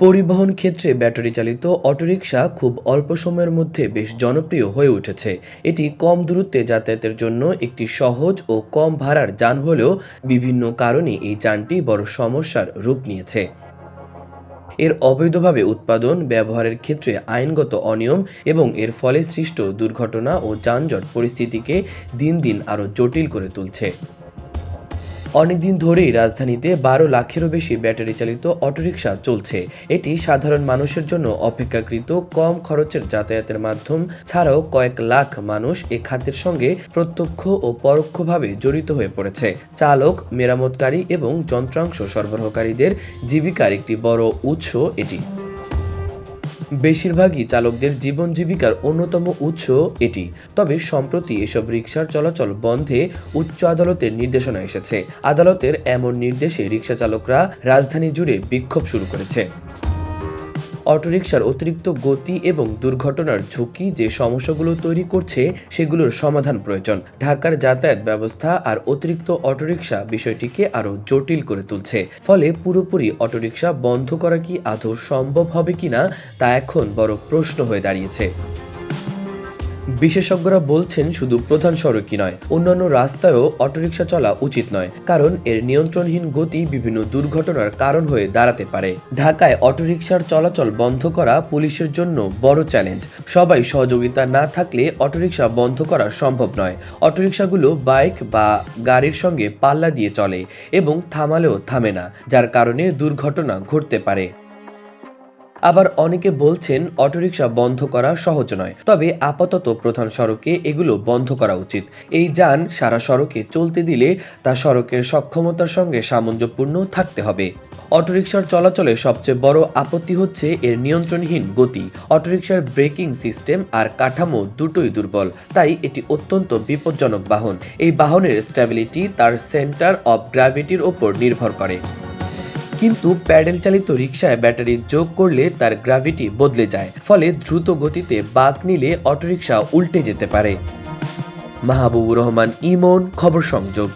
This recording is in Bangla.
পরিবহন ক্ষেত্রে ব্যাটারি চালিত অটোরিকশা খুব অল্প সময়ের মধ্যে বেশ জনপ্রিয় হয়ে উঠেছে। এটি কম দূরত্বে যাতায়াতের জন্য একটি সহজ ও কম ভাড়ার যান হলেও বিভিন্ন কারণে এই যানটি বড় সমস্যার রূপ নিয়েছে। এর অবৈধভাবে উৎপাদন, ব্যবহারের ক্ষেত্রে আইনগত অনিয়ম এবং এর ফলে সৃষ্ট দুর্ঘটনা ও যানজট পরিস্থিতিকে দিন দিন আরও জটিল করে তুলছে। অনেকদিন ধরেই রাজধানীতে ১২ লাখেরও বেশি ব্যাটারি চালিত অটোরিকশা চলছে। এটি সাধারণ মানুষের জন্য অপেক্ষাকৃত কম খরচের যাতায়াতের মাধ্যম ছাড়াও কয়েক লাখ মানুষ এ খাতের সঙ্গে প্রত্যক্ষ ও পরোক্ষভাবে জড়িত হয়ে পড়েছে। চালক, মেরামতকারী এবং যন্ত্রাংশ সরবরাহকারীদের জীবিকার একটি বড় উৎস এটি। বেশিরভাগই চালকদের জীবন জীবিকার অন্যতম উৎস এটি। তবে সম্প্রতি এসব রিকশার চলাচল বন্ধে উচ্চ আদালতের নির্দেশনা এসেছে। আদালতের এমন নির্দেশে রিকশা চালকরা রাজধানী জুড়ে বিক্ষোভ শুরু করেছে। অটোরিকশার অতিরিক্ত গতি এবং দুর্ঘটনার ঝুঁকি যে সমস্যাগুলো তৈরি করছে সেগুলোর সমাধান প্রয়োজন। ঢাকার যাতায়াত ব্যবস্থা আর অতিরিক্ত অটোরিকশা বিষয়টিকে আরও জটিল করে তুলছে। ফলে পুরোপুরি অটোরিকশা বন্ধ করা কি আদৌ সম্ভব হবে কিনা তা এখন বড় প্রশ্ন হয়ে দাঁড়িয়েছে। বিশেষজ্ঞরা বলছেন শুধু প্রধান সড়কই নয়, অন্যান্য রাস্তায়ও অটোরিকশা চলা উচিত নয়, কারণ এর নিয়ন্ত্রণহীন গতি বিভিন্ন দুর্ঘটনার কারণ হয়ে দাঁড়াতে পারে। ঢাকায় অটোরিকশার চলাচল বন্ধ করা পুলিশের জন্য বড় চ্যালেঞ্জ। সবাই সহযোগিতা না থাকলে অটোরিকশা বন্ধ করা সম্ভব নয়। অটোরিকশাগুলো বাইক বা গাড়ির সঙ্গে পাল্লা দিয়ে চলে এবং থামালেও থামে না, যার কারণে দুর্ঘটনা ঘটতে পারে। আবার অনেকে বলছেন অটোরিকশা বন্ধ করা সহজ নয়, তবে আপাতত প্রধান সড়কে এগুলো বন্ধ করা উচিত। এই যান সারা সড়কে চলতে দিলে তা সড়কের সক্ষমতার সঙ্গে সামঞ্জস্যপূর্ণ থাকতে হবে। অটোরিকশার চলাচলে সবচেয়ে বড় আপত্তি হচ্ছে এর নিয়ন্ত্রণহীন গতি। অটোরিকশার ব্রেকিং সিস্টেম আর কাঠামো দুটোই দুর্বল, তাই এটি অত্যন্ত বিপজ্জনক বাহন। এই বাহনের স্ট্যাবিলিটি তার সেন্টার অফ গ্র্যাভিটির ওপর নির্ভর করে। কিন্তু প্যাডেল চালিত রিকশায় ব্যাটারি যোগ করলে তার গ্র্যাভিটি বদলে যায়, ফলে দ্রুত গতিতে বাঁক নিলে অটোরিকশা উল্টে যেতে পারে। মাহবুবুর রহমান ইমন, খবর সংযোগ।